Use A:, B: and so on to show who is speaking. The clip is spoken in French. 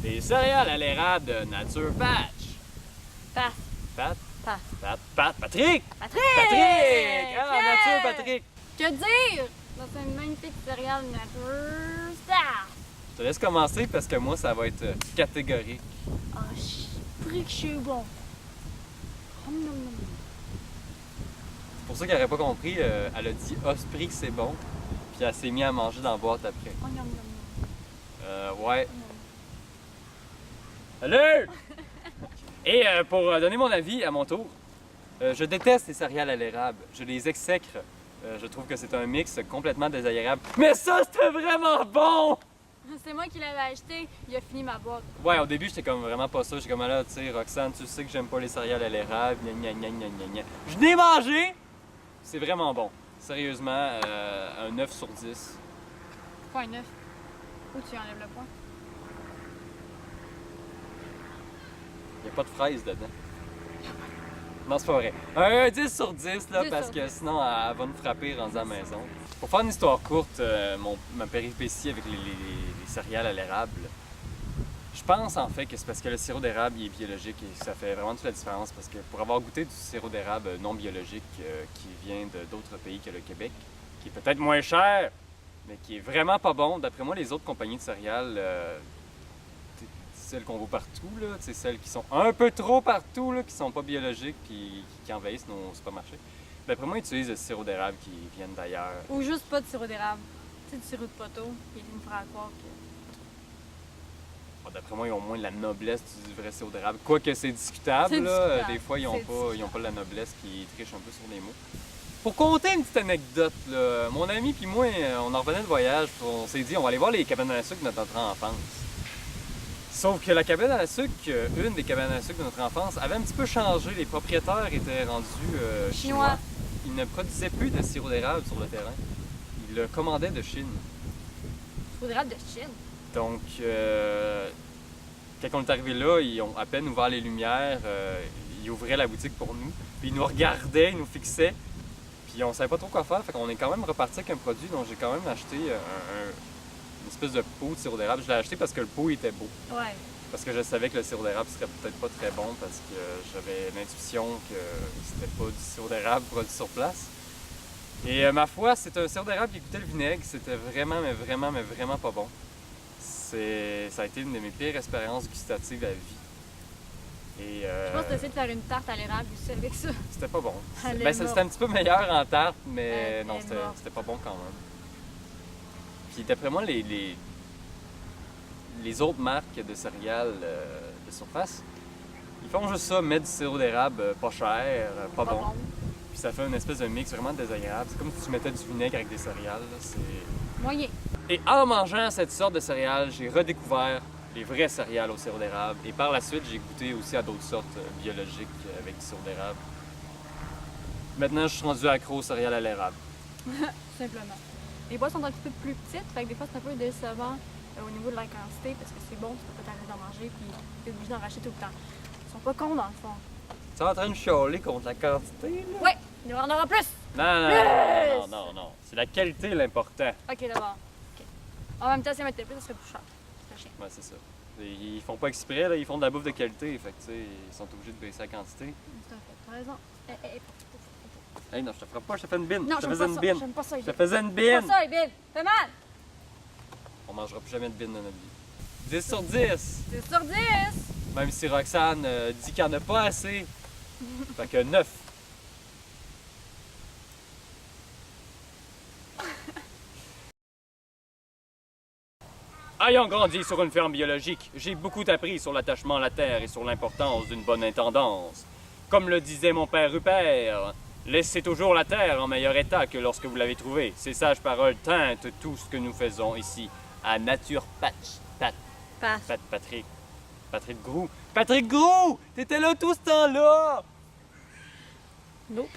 A: Des céréales à l'érable de Nature Patch.
B: Passe.
A: Pat?
B: Passe.
A: Patrick!
B: Patrick!
A: Patrick! Ah,
B: Yeah!
A: Nature Patrick!
B: Que dire? Dans une magnifique céréale nature star.
A: Je te laisse commencer parce que moi, ça va être catégorique.
B: Ah, je prie que je suis bon.
A: C'est pour ça qu'elle n'aurait pas compris, elle a dit Osprey que c'est bon, puis elle s'est mise à manger dans la boîte après.
B: Oh, non, non,
A: Ouais.
B: non.
A: Salut! Et pour donner mon avis à mon tour, je déteste les céréales à l'érable. Je les exècre. Je trouve que c'est un mix complètement désagréable. Mais ça, c'était vraiment bon!
B: C'est moi qui l'avais acheté. Il a fini ma boîte.
A: Ouais, au début, j'étais comme vraiment pas sûr. J'étais comme là, tu sais, Roxane, tu sais que j'aime pas les céréales à l'érable. Gna gna gna gna gna gna. Je l'ai mangé! C'est vraiment bon. Sérieusement, un 9 sur 10.
B: Point 9. Où tu enlèves le point?
A: Il n'y a pas de fraises dedans. Non, c'est pas vrai. Un 10 sur 10, là,
B: 10
A: parce
B: sur
A: que
B: 10.
A: sinon, elle va me frapper rendue à la maison. Pour faire une histoire courte, ma péripétie avec les céréales à l'érable, je pense en fait que c'est parce que le sirop d'érable il est biologique et ça fait vraiment toute la différence. Parce que pour avoir goûté du sirop d'érable non biologique qui vient d'autres pays que le Québec, qui est peut-être moins cher, mais qui est vraiment pas bon, d'après moi, les autres compagnies de céréales, celles qu'on voit partout, là, celles qui sont un peu trop partout, là, qui sont pas biologiques puis qui envahissent nos supermarchés. D'après moi, ils utilisent le sirop d'érable qui viennent d'ailleurs.
B: Ou juste pas de sirop d'érable. Tu sais, du sirop de poteau. Il me fera croire que.
A: Bon, d'après moi, ils ont moins de la noblesse du vrai sirop d'érable. Quoique c'est discutable,
B: C'est
A: là.
B: discutable.
A: Des fois, ils
B: C'est
A: ont pas la noblesse qui triche un peu sur les mots. Pour compter une petite anecdote, là, mon ami puis moi, on en revenait de voyage, puis on s'est dit on va aller voir les cabanes à sucre de notre enfance. Sauf que la cabane à sucre, une des cabanes à sucre de notre enfance, avait un petit peu changé. Les propriétaires étaient rendus chinois. Ils ne produisaient plus de sirop d'érable sur le terrain. Ils le commandaient de Chine.
B: Sirop d'érable de Chine.
A: Donc, quand on est arrivé là, ils ont à peine ouvert les lumières, ils ouvraient la boutique pour nous, puis ils nous regardaient, ils nous fixaient, puis on savait pas trop quoi faire, fait qu'on est quand même reparti avec un produit dont j'ai quand même acheté une espèce de pot de sirop d'érable. Je l'ai acheté parce que le pot était beau,
B: Ouais.
A: parce que je savais que le sirop d'érable serait peut-être pas très bon, parce que j'avais l'intuition que c'était pas du sirop d'érable produit sur place. Et ma foi, c'est un sirop d'érable qui goûtait le vinaigre, c'était vraiment, mais vraiment pas bon. Ça a été une de mes pires expériences gustatives à vie. Et
B: Je pense que tu essayé de faire une tarte à l'érable aussi avec ça.
A: c'était pas bon.
B: Elle est
A: Ben, c'était un petit peu meilleur en tarte, mais
B: Elle
A: non,
B: est morte.
A: c'était pas bon quand même. Puis d'après moi, les autres marques de céréales de surface, ils font juste ça, mettre du sirop d'érable pas cher, pas bon. Puis ça fait une espèce de mix vraiment désagréable. C'est comme si tu mettais du vinaigre avec des céréales. Là.
B: Moyen.
A: Et en mangeant cette sorte de céréales, j'ai redécouvert les vraies céréales au sirop d'érable. Et par la suite, j'ai goûté aussi à d'autres sortes biologiques avec du sirop d'érable. Maintenant, je suis rendu accro aux céréales à l'érable.
B: Simplement. Les boîtes sont un petit peu plus petites, fait que des fois c'est un peu décevant au niveau de la quantité parce que c'est bon, tu peux pas t'arrêter d'en manger puis tu es obligé d'en racheter tout le temps. Ils sont pas cons dans le fond.
A: Tu es en train de chialer contre la quantité, là?
B: Ouais, il y en aura plus!
A: Non. C'est la qualité l'important.
B: Ok, d'abord. Ok. En même temps, si elle mettait plus, ça serait plus cher. C'est chiant.
A: Ouais, c'est ça. Ils font pas exprès, là, ils font de la bouffe de qualité. Fait que, tu sais, ils sont obligés de baisser la quantité.
B: Tout à fait, t'as raison.
A: Hey, non, je te ferai pas, je te fais une bine.
B: Non,
A: je te
B: j'aime
A: faisais
B: pas
A: une
B: ça.
A: bine.
B: J'aime pas ça,
A: Je te
B: Ibib.
A: faisais une
B: J'aime
A: bine.
B: pas ça, Ibib. Fais mal!
A: On mangera plus jamais de bine dans notre vie. 10 sur 10.
B: 10 sur 10!
A: Même si Roxane dit qu'il n'y en a pas assez. Fait que 9. Ayant grandi sur une ferme biologique, j'ai beaucoup appris sur l'attachement à la terre et sur l'importance d'une bonne intendance. Comme le disait mon père Rupert, laissez toujours la terre en meilleur état que lorsque vous l'avez trouvée. Ces sages paroles teintent tout ce que nous faisons ici à Nature Patch.
B: Passe.
A: Patrick Groux. Patrick Groux! T'étais là tout ce temps-là!
B: Nope.